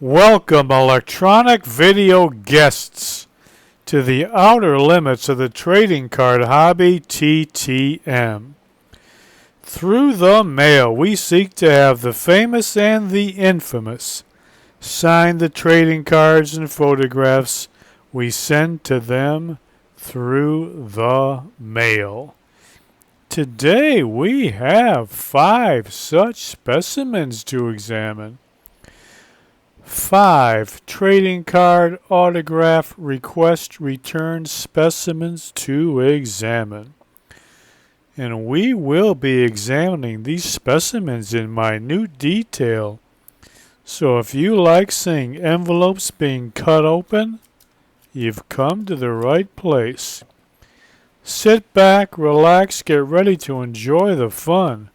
Welcome, electronic video guests, to the outer limits of the trading card hobby TTM. Through the mail, we seek to have the famous and the infamous sign the trading cards and photographs we send to them through the mail. Today we have 5 such specimens to examine. 5 trading card autograph request return specimens to examine. And we will be examining these specimens in minute detail. So if you like seeing envelopes being cut open, you've come to the right place. Sit back, relax, get ready to enjoy the fun.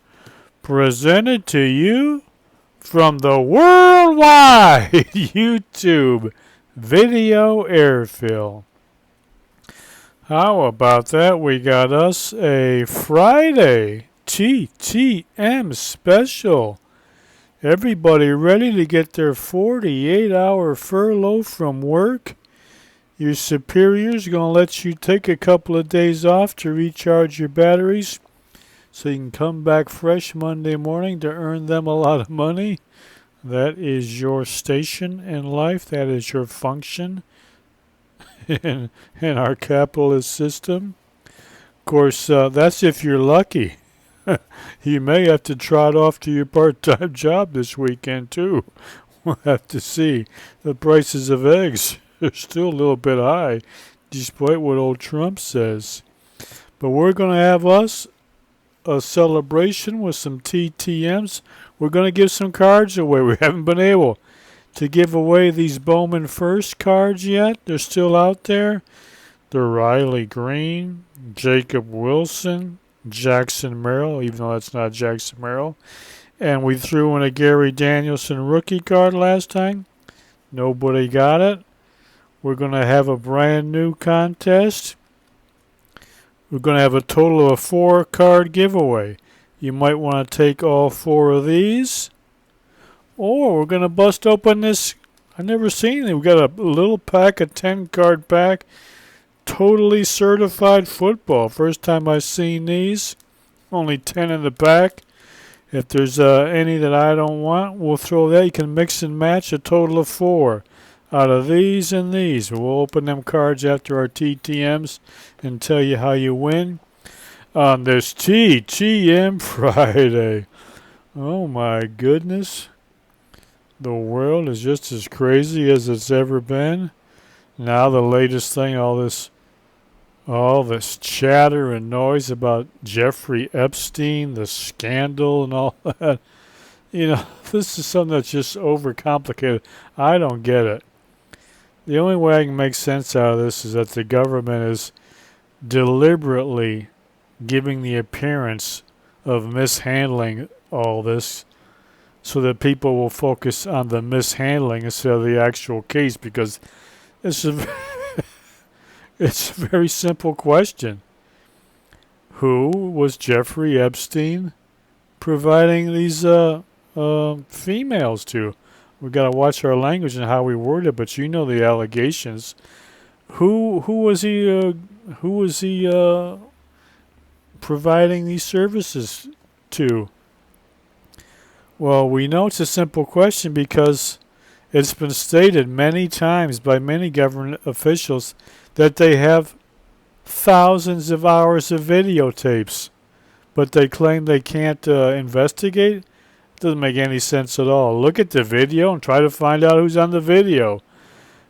Presented to you from the worldwide YouTube video airfill. How about that? We got us a Friday TTM special. Everybody ready to get their 48-hour furlough from work? Your superior's going to let you take a couple of days off to recharge your batteries so you can come back fresh Monday morning to earn them a lot of money. That is your station in life. That is your function in our capitalist system. Of course, that's if you're lucky. You may have to trot off to your part-time job this weekend, too. We'll have to see. The prices of eggs are still a little bit high, despite what old Trump says. But we're going to have us a celebration with some TTMs. We're going to give some cards away. We haven't been able to give away these Bowman first cards yet. They're still out there. They're Riley Green, Jacob Wilson, Jackson Merrill, even though that's not Jackson Merrill. And we threw in a Gary Danielson rookie card last time. Nobody got it. We're going to have a brand new contest. We're going to have a total of a 4-card giveaway. You might want to take all 4 of these. Or we're going to bust open this. I've never seen it. We've got a little pack, a 10-card pack. Totally certified football. First time I've seen these. Only 10 in the pack. If there's any that I don't want, we'll throw that. You can mix and match a total of 4. Out of these and these. We'll open them cards after our TTMs and tell you how you win on this TTM Friday. Oh my goodness. The world is just as crazy as it's ever been. Now the latest thing, all this chatter and noise about Jeffrey Epstein, the scandal and all that. You know, this is something that's just overcomplicated. I don't get it. The only way I can make sense out of this is that the government is deliberately giving the appearance of mishandling all this so that people will focus on the mishandling instead of the actual case, because it's a very simple question. Who was Jeffrey Epstein providing these females to? We've got to watch our language and how we word it, but you know the allegations. Who was he providing these services to? Well, we know it's a simple question because it's been stated many times by many government officials that they have thousands of hours of videotapes, but they claim they can't investigate. Doesn't make any sense at all. Look at the video and try to find out who's on the video.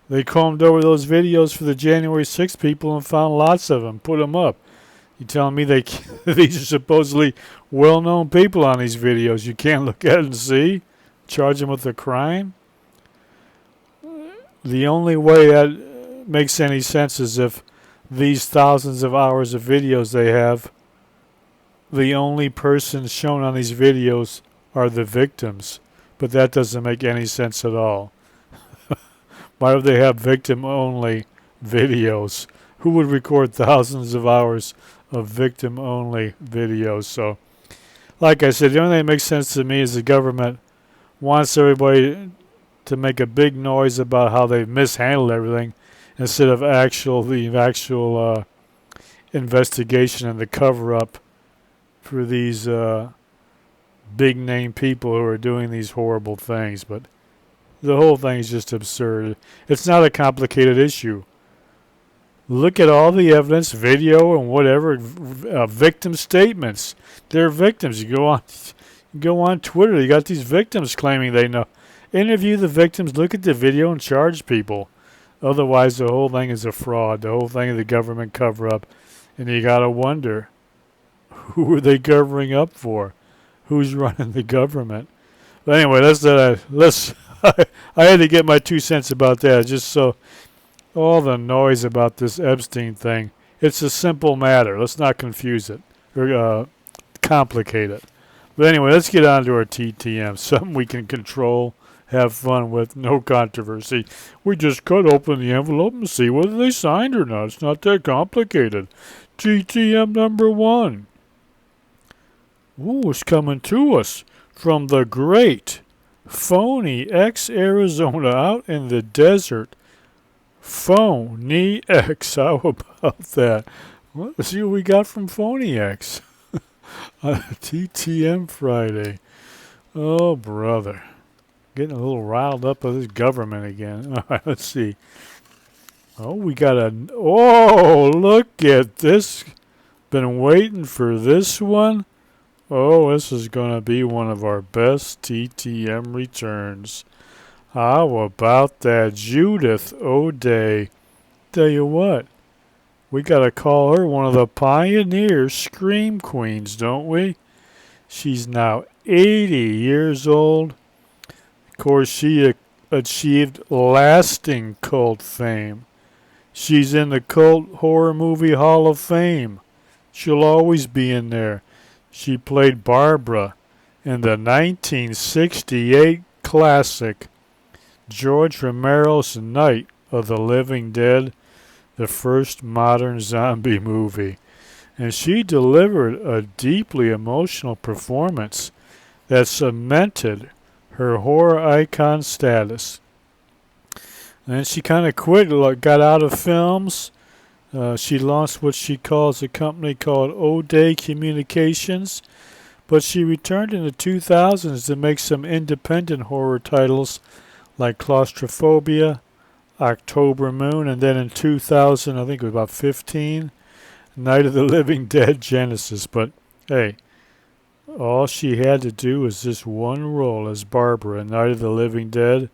They combed over those videos for the January 6th people and found lots of them. Put them up. You telling me these are supposedly well-known people on these videos? You can't look at it and see? Charge them with a crime? The only way that makes any sense is if these thousands of hours of videos they have, the only person shown on these videos are the victims, but that doesn't make any sense at all. Why do they have victim-only videos? Who would record thousands of hours of victim-only videos? So, like I said, the only thing that makes sense to me is the government wants everybody to make a big noise about how they've mishandled everything instead of the actual investigation and the cover-up for these big-name people who are doing these horrible things. But the whole thing is just absurd. It's not a complicated issue. Look at all the evidence, video and whatever, victim statements. They're victims. You go on Twitter. You got these victims claiming they know. Interview the victims, look at the video, and charge people. Otherwise, the whole thing is a fraud. The whole thing is the government cover-up. And you got to wonder, who are they covering up for? Who's running the government? But anyway, let's I had to get my 2 cents about that, just so all the noise about this Epstein thing. It's a simple matter. Let's not confuse it or complicate it. But anyway, let's get on to our TTM. Something we can control, have fun with, no controversy. We just cut open the envelope and see whether they signed or not. It's not that complicated. TTM number 1. Ooh, it's coming to us from the great Phony X, Arizona, out in the desert. Phony X. How about that? Let's see what we got from Phony X. TTM Friday. Oh, brother. Getting a little riled up with this government again. All right, let's see. Oh, we got oh, look at this. Been waiting for this one. Oh, this is going to be one of our best TTM returns. How about that Judith O'Day? Tell you what, we got to call her one of the pioneer scream queens, don't we? She's now 80 years old. Of course, she achieved lasting cult fame. She's in the Cult Horror Movie Hall of Fame. She'll always be in there. She played Barbara in the 1968 classic George Romero's Night of the Living Dead, the first modern zombie movie. And she delivered a deeply emotional performance that cemented her horror icon status. And then she kind of quit, got out of films. She launched what she calls a company called O'Day Communications, but she returned in the 2000s to make some independent horror titles like Claustrophobia, October Moon, and then in 2000, I think it was about 15, Night of the Living Dead Genesis. But hey, all she had to do was this one role as Barbara in Night of the Living Dead,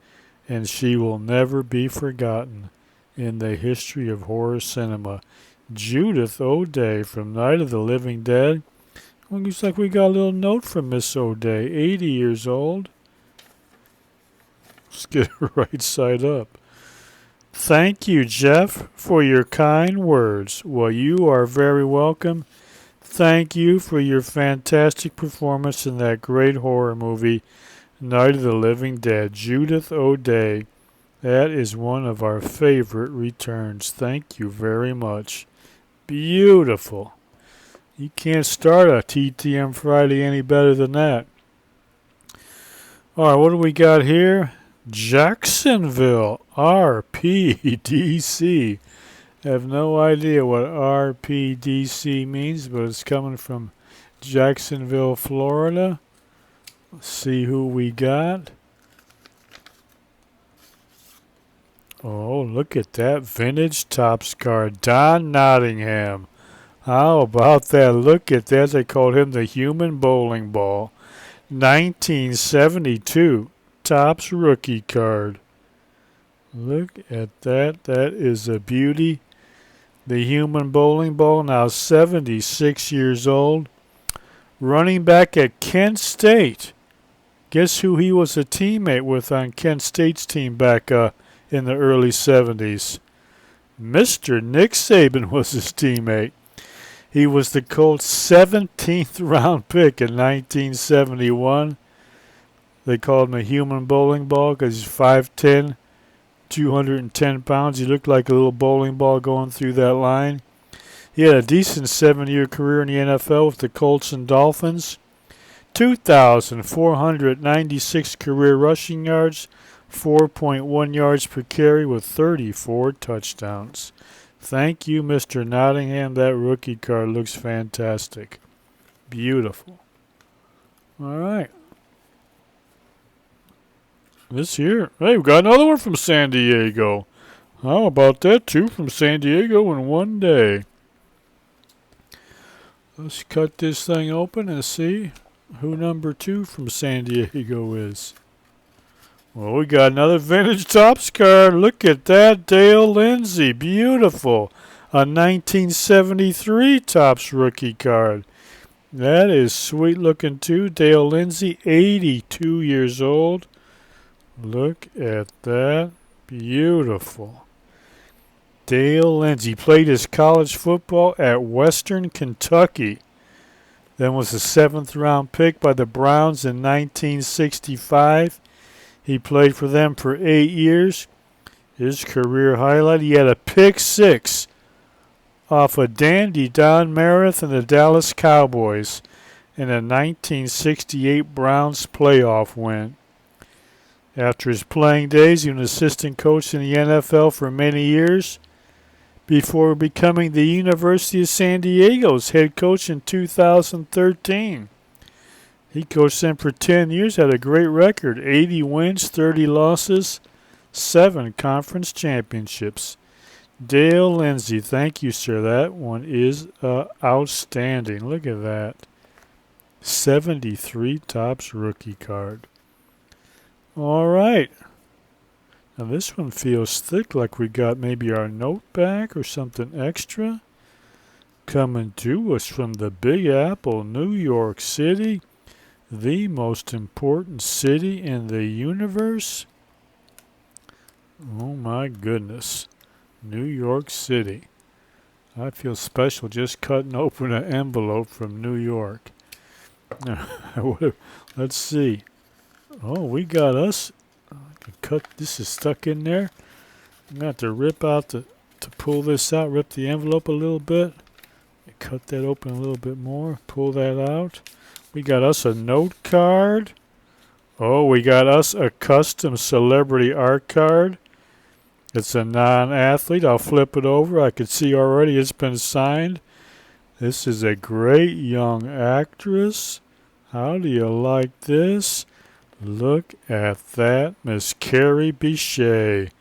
and she will never be forgotten in the history of horror cinema. Judith O'Day from Night of the Living Dead. Well, looks like we got a little note from Miss O'Day, 80 years old. Let's get her right side up. Thank you, Jeff, for your kind words. Well, you are very welcome. Thank you for your fantastic performance in that great horror movie, Night of the Living Dead. Judith O'Day. That is one of our favorite returns. Thank you very much. Beautiful. You can't start a TTM Friday any better than that. All right, what do we got here? Jacksonville, RPDC. I have no idea what RPDC means, but it's coming from Jacksonville, Florida. Let's see who we got. Oh, look at that vintage Topps card. Don Nottingham. How about that? Look at that. They called him the human bowling ball. 1972 Topps rookie card. Look at that. That is a beauty. The human bowling ball, now 76 years old. Running back at Kent State. Guess who he was a teammate with on Kent State's team back in the early 70s. Mr. Nick Saban was his teammate. He was the Colts' 17th round pick in 1971. They called him a human bowling ball because he's 5'10", 210 pounds. He looked like a little bowling ball going through that line. He had a decent 7-year career in the NFL with the Colts and Dolphins. 2,496 career rushing yards, 4.1 yards per carry with 34 touchdowns. Thank you, Mr. Nottingham. That rookie card looks fantastic. Beautiful. All right. This here. Hey, we got another one from San Diego. How about that? Two from San Diego in one day. Let's cut this thing open and see who number 2 from San Diego is. Well, we got another vintage Topps card. Look at that, Dale Lindsey. Beautiful. A 1973 Topps rookie card. That is sweet looking too. Dale Lindsey, 82 years old. Look at that. Beautiful. Dale Lindsey played his college football at Western Kentucky. Then was a 7th round pick by the Browns in 1965. He played for them for 8 years. His career highlight, he had a pick 6 off of Dandy Don Meredith and the Dallas Cowboys in a 1968 Browns playoff win. After his playing days, he was an assistant coach in the NFL for many years before becoming the University of San Diego's head coach in 2013. He coached them for 10 years, had a great record, 80 wins, 30 losses, 7 conference championships. Dale Lindsey, thank you, sir. That one is outstanding. Look at that. 73 Topps rookie card. All right. Now this one feels thick, like we got maybe our note back or something extra. Coming to us from the Big Apple, New York City. The most important city in the universe? Oh my goodness. New York City. I feel special just cutting open an envelope from New York. Let's see. Oh, we got us. I can cut. This is stuck in there. I'm going to have to rip out to pull this out, rip the envelope a little bit. Cut that open a little bit more. Pull that out. We got us a note card. Oh, we got us a custom celebrity art card. It's a non-athlete. I'll flip it over. I can see already it's been signed. This is a great young actress. How do you like this? Look at that, Miss Carrie Bichet.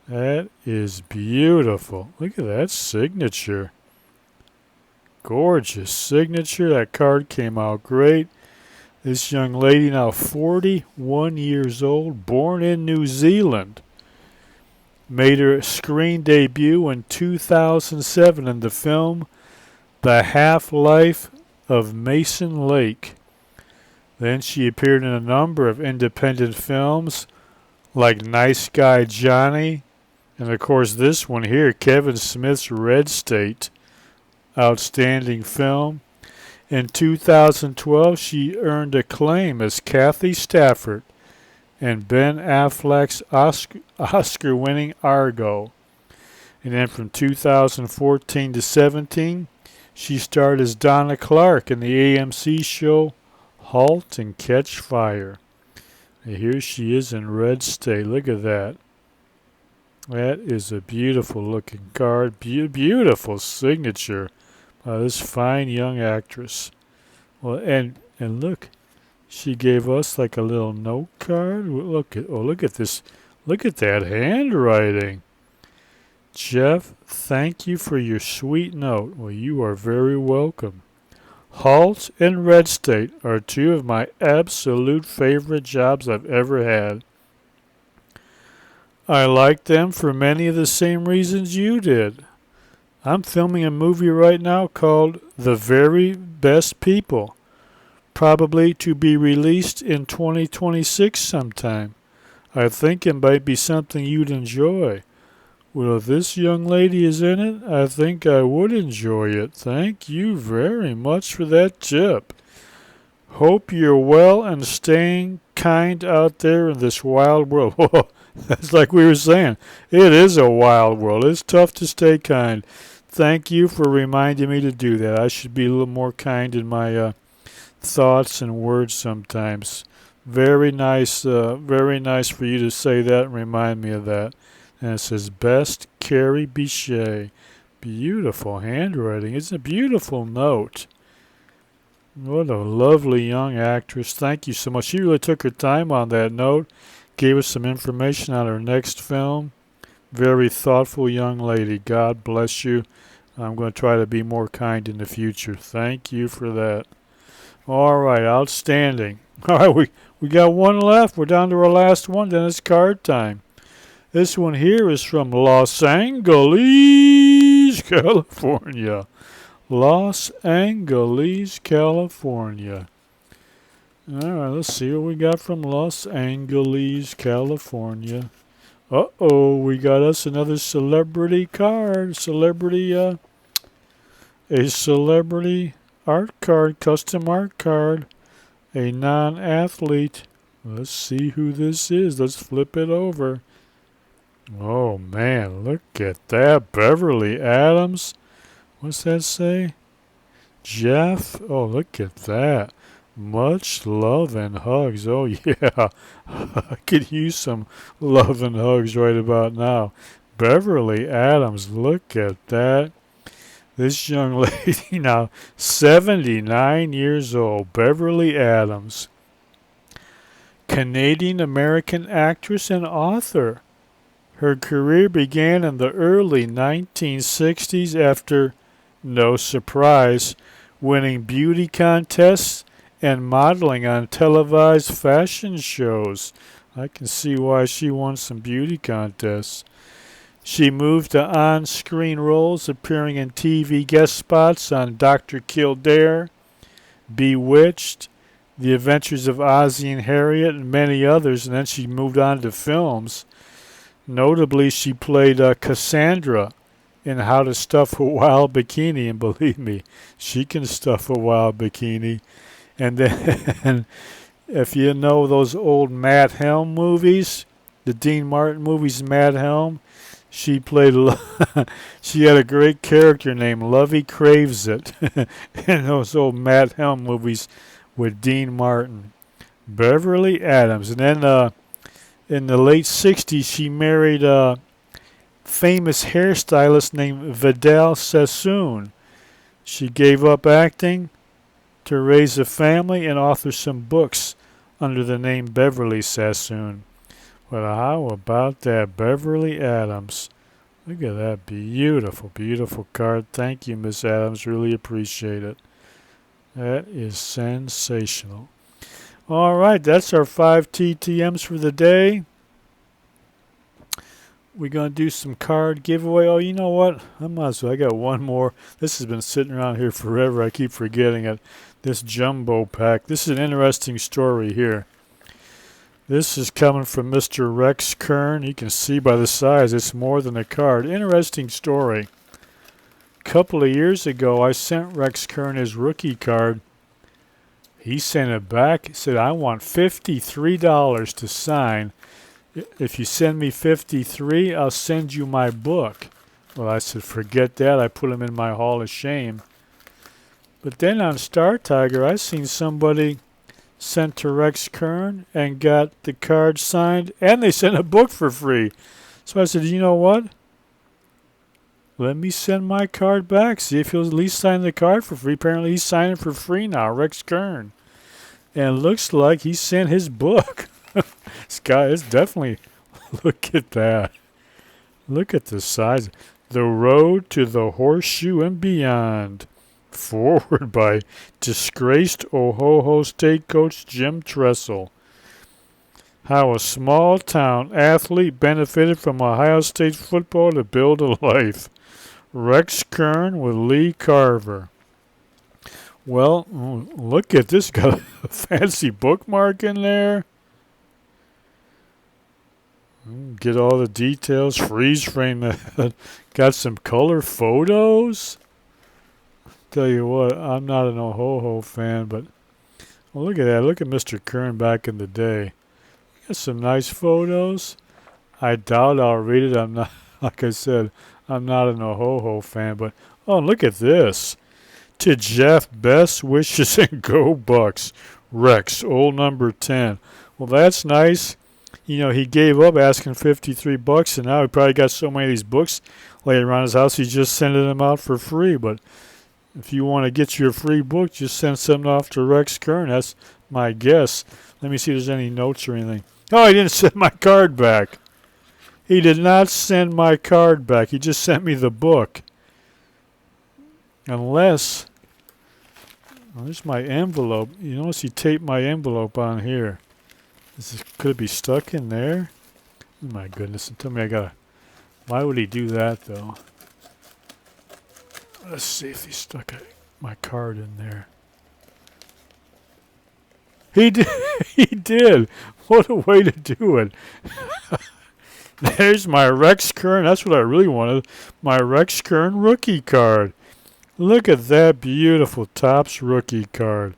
That is beautiful. Look at that signature. Gorgeous signature. That card came out great. This young lady, now 41 years old, born in New Zealand, made her screen debut in 2007 in the film The Half-Life of Mason Lake. Then she appeared in a number of independent films like Nice Guy Johnny, and of course this one here, Kevin Smith's Red State. Outstanding film. In 2012, she earned acclaim as Kathy Stafford in Ben Affleck's Oscar-winning Argo. And then from 2014 to 17, she starred as Donna Clark in the AMC show Halt and Catch Fire. And here she is in Red State. Look at that. That is a beautiful looking card. Beautiful signature by this fine young actress. Well, and look, she gave us like a little note card. Look at this. Look at that handwriting. Jeff, thank you for your sweet note. Well, you are very welcome. Halt and Red State are 2 of my absolute favorite jobs I've ever had. I like them for many of the same reasons you did. I'm filming a movie right now called The Very Best People, probably to be released in 2026 sometime. I think it might be something you'd enjoy. Well, if this young lady is in it, I think I would enjoy it. Thank you very much for that tip. Hope you're well and staying kind out there in this wild world. That's like we were saying. It is a wild world. It's tough to stay kind. Thank you for reminding me to do that. I should be a little more kind in my thoughts and words sometimes. Very nice. Very nice for you to say that and remind me of that. And it says best Carrie Bichet. Beautiful handwriting. It's a beautiful note. What a lovely young actress. Thank you so much. She really took her time on that note. Gave us some information on her next film. Very thoughtful young lady. God bless you. I'm going to try to be more kind in the future. Thank you for that. All right, outstanding. All right, we got one left. We're down to our last one. Then it's card time. This one here is from Los Angeles, California. Los Angeles, California. All right, let's see what we got from Los Angeles, California. Uh-oh, we got us another celebrity card. A celebrity art card, custom art card. A non-athlete. Let's see who this is. Let's flip it over. Oh, man, look at that. Beverly Adams. What's that say? Jeff. Oh, look at that. Much love and hugs. Oh, yeah. I could use some love and hugs right about now. Beverly Adams. Look at that. This young lady now, 79 years old. Beverly Adams. Canadian-American actress and author. Her career began in the early 1960s after, no surprise, winning beauty contests and modeling on televised fashion shows. I can see why she won some beauty contests. She moved to on-screen roles, appearing in TV guest spots on Dr. Kildare, Bewitched, The Adventures of Ozzie and Harriet, and many others, and then she moved on to films. Notably, she played Cassandra in How to Stuff a Wild Bikini, and believe me, she can stuff a wild bikini. And then, if you know those old Matt Helm movies, the Dean Martin movies, Matt Helm, she played. She had a great character named Lovey Craves It in those old Matt Helm movies with Dean Martin. Beverly Adams, and then in the late 60s, she married a famous hairstylist named Vidal Sassoon. She gave up acting to raise a family and author some books under the name Beverly Sassoon. Well, how about that, Beverly Adams? Look at that beautiful, beautiful card. Thank you, Miss Adams. Really appreciate it. That is sensational. All right, that's our 5 TTMs for the day. We're going to do some card giveaway. Oh, you know what? I might as well. I got one more. This has been sitting around here forever. I keep forgetting it. This jumbo pack. This is an interesting story here. This is coming from Mr. Rex Kern. You can see by the size, it's more than a card. Interesting story. A couple of years ago, I sent Rex Kern his rookie card. He sent it back. He said, I want $53 to sign. If you send me 53, I'll send you my book. Well, I said, forget that. I put him in my hall of shame. But then on Star Tiger, I seen somebody sent to Rex Kern and got the card signed, and they sent a book for free. So I said, you know what? Let me send my card back. See if he'll at least sign the card for free. Apparently he's signing for free now, Rex Kern. And it looks like he sent his book. This guy is definitely, look at that. Look at the size. The Road to the Horseshoe and Beyond. Forward by disgraced Ohoho State coach Jim Tressel. How a small town athlete benefited from Ohio State football to build a life. Rex Kern with Lee Carver. Well, look at this. Got a fancy bookmark in there. Get all the details. Freeze frame that. Got some color photos. Tell you what, I'm not an Ohoho fan, but well, look at that. Look at Mr. Kern back in the day. Got some nice photos. I doubt I'll read it. I'm not, like I said, I'm not an Ohoho fan, but oh, look at this. To Jeff, best wishes and go Bucks. Rex, old number 10. Well, that's nice. You know, he gave up asking $53, and now he probably got so many of these books laying around his house, he's just sending them out for free. But if you want to get your free book, just send something off to Rex Kern. That's my guess. Let me see if there's any notes or anything. Oh, he didn't send my card back. He did not send my card back. He just sent me the book. Unless, well, there's my envelope. You notice he taped my envelope on here. Could it be stuck in there? Oh my goodness. Tell me I gotta. Why would he do that though? Let's see if he stuck my card in there. He did. He did. What a way to do it. There's my Rex Kern. That's what I really wanted. My Rex Kern rookie card. Look at that beautiful Topps rookie card.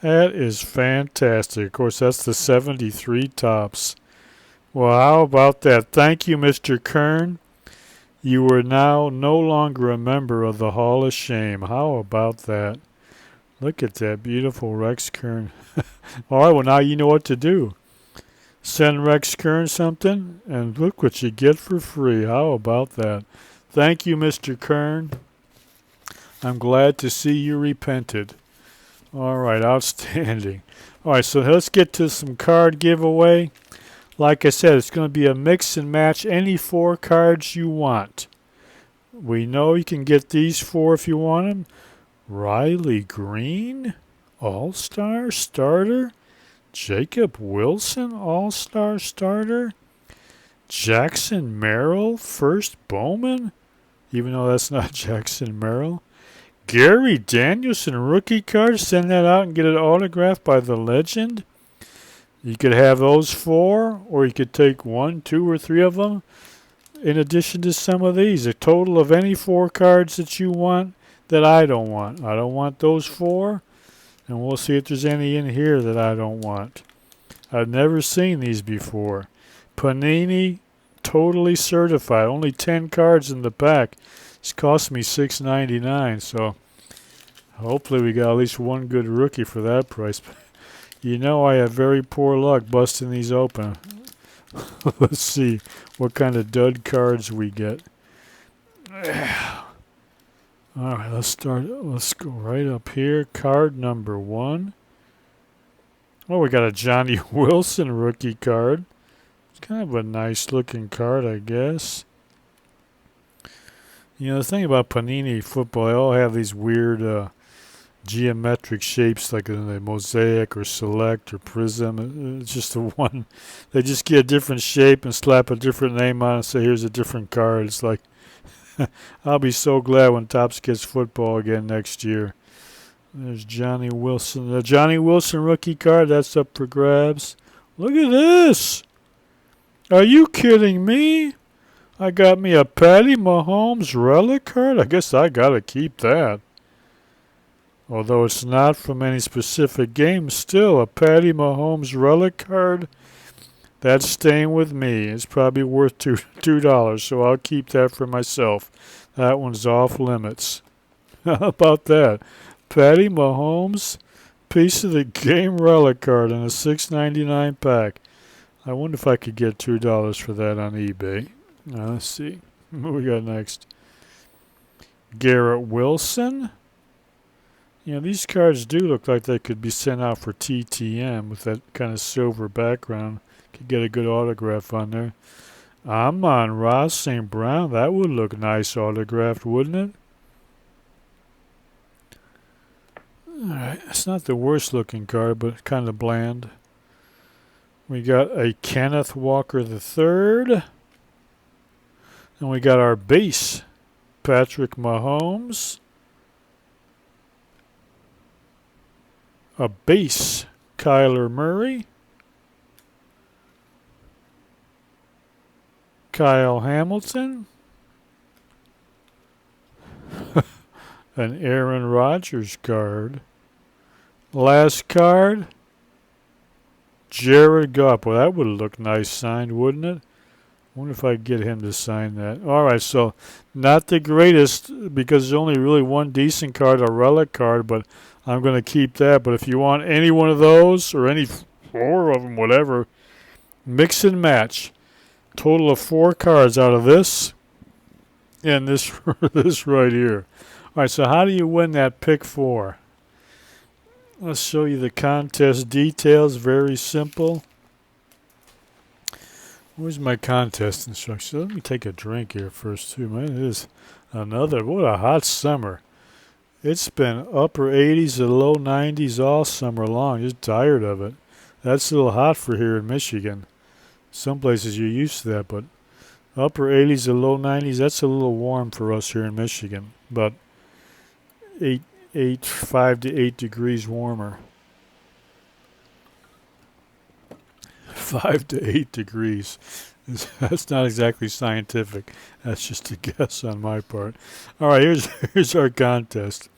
That is fantastic. Of course, that's the 73 Topps. Well, how about that? Thank you, Mr. Kern. You are now no longer a member of the Hall of Shame. How about that? Look at that beautiful Rex Kern. All right, well, now you know what to do. Send Rex Kern something, and look what you get for free. How about that? Thank you, Mr. Kern. I'm glad to see you repented. All right, outstanding. All right, so let's get to some card giveaway. Like I said, it's going to be a mix and match any 4 cards you want. We know you can get these 4 if you want them. Riley Green, All-Star Starter. Jacob Wilson, All-Star Starter. Jackson Merrill, first Bowman, even though that's not Jackson Merrill. Gary Danielson, rookie card. Send that out and get it autographed by the legend. You could have those 4, or you could take 1, 2, or 3 of them in addition to some of these. A total of any 4 cards that you want that I don't want. I don't want those 4, and we'll see if there's any in here that I don't want. I've never seen these before. Panini, totally certified. Only 10 cards in the pack. It's cost me $6.99, so hopefully we got at least one good rookie for that price. You know I have very poor luck busting these open. Let's see what kind of dud cards we get. All right, let's start. Let's go right up here. Card number 1. Oh, we got a Johnny Wilson rookie card. It's kind of a nice looking card, I guess. You know, the thing about Panini football, they all have these weird geometric shapes like in the mosaic or select or prism. It's just a one. They just get a different shape and slap a different name on it and say, here's a different card. It's like, I'll be so glad when Topps gets football again next year. There's Johnny Wilson. The Johnny Wilson rookie card, that's up for grabs. Look at this. Are you kidding me? I got me a Patty Mahomes relic card. I guess I got to keep that. Although it's not from any specific game, still a Patty Mahomes relic card. That's staying with me. It's probably worth $2, so I'll keep that for myself. That one's off limits. How about that? Patty Mahomes, piece of the game relic card in a $6.99 pack. I wonder if I could get $2 for that on eBay. Let's see. What we got next? Garrett Wilson. You know, these cards do look like they could be sent out for TTM with that kind of silver background. Could get a good autograph on there. Amon-Ra St. Brown. That would look nice autographed, wouldn't it? Alright, it's not the worst looking card, but kind of bland. We got a Kenneth Walker III. And we got our base, Patrick Mahomes. A base, Kyler Murray. Kyle Hamilton. An Aaron Rodgers card. Last card, Jared Goff. Well, that would look nice signed, wouldn't it? I wonder if I could get him to sign that. All right, so not the greatest because there's only really one decent card, a relic card, but I'm going to keep that. But if you want any one of those or any 4 of them, whatever, mix and match. Total of 4 cards out of this and this this right here. All right, so how do you win that pick 4? Let's show you the contest details. Very simple. Where's my contest instructions? Let me take a drink here first, too. Man, it is what a hot summer. It's been upper 80s to low 90s all summer long. Just tired of it. That's a little hot for here in Michigan. Some places you're used to that, but upper 80s to low 90s, that's a little warm for us here in Michigan. But 5 to 8 degrees warmer. 5 to 8 degrees. That's not exactly scientific. That's just a guess on my part. All right, here's our contest.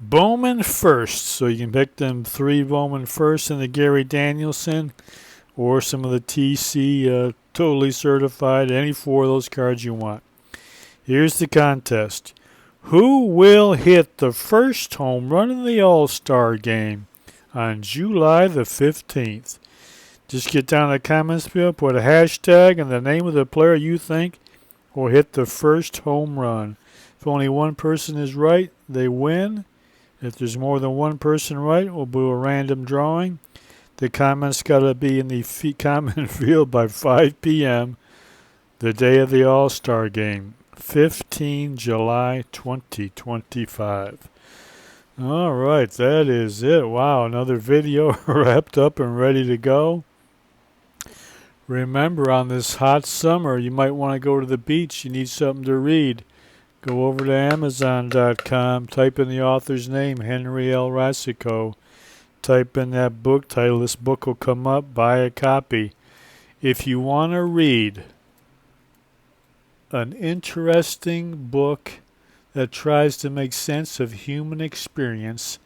Bowman first. So you can pick them 3 Bowman first and the Gary Danielson, or some of the TC totally certified. Any 4 of those cards you want. Here's the contest. Who will hit the first home run in the All-Star game on July the 15th? Just get down in the comments field, put a hashtag and the name of the player you think will hit the first home run. If only one person is right, they win. If there's more than one person right, we'll do a random drawing. The comments got to be in the comment field by 5 p.m. the day of the All-Star game, 15 July 2025. All right, that is it. Wow, another video wrapped up and ready to go. Remember, on this hot summer, you might want to go to the beach. You need something to read. Go over to Amazon.com, type in the author's name, Henry L. Rassico. Type in that book title. This book will come up. Buy a copy. If you want to read an interesting book that tries to make sense of human experience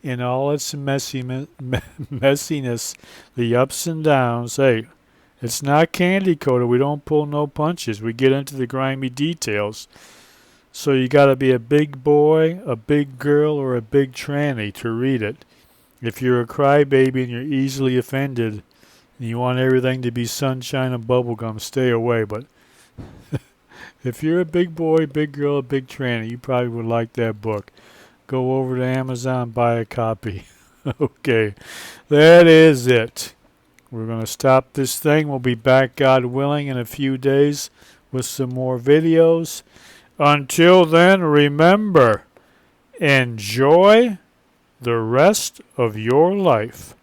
in all its messiness, the ups and downs, hey, it's not candy coated. We don't pull no punches. We get into the grimy details. So you got to be a big boy, a big girl, or a big tranny to read it. If you're a crybaby and you're easily offended and you want everything to be sunshine and bubblegum, stay away. But if you're a big boy, big girl, a big tranny, you probably would like that book. Go over to Amazon, buy a copy. Okay, that is it. We're going to stop this thing. We'll be back, God willing, in a few days with some more videos. Until then, remember, enjoy the rest of your life.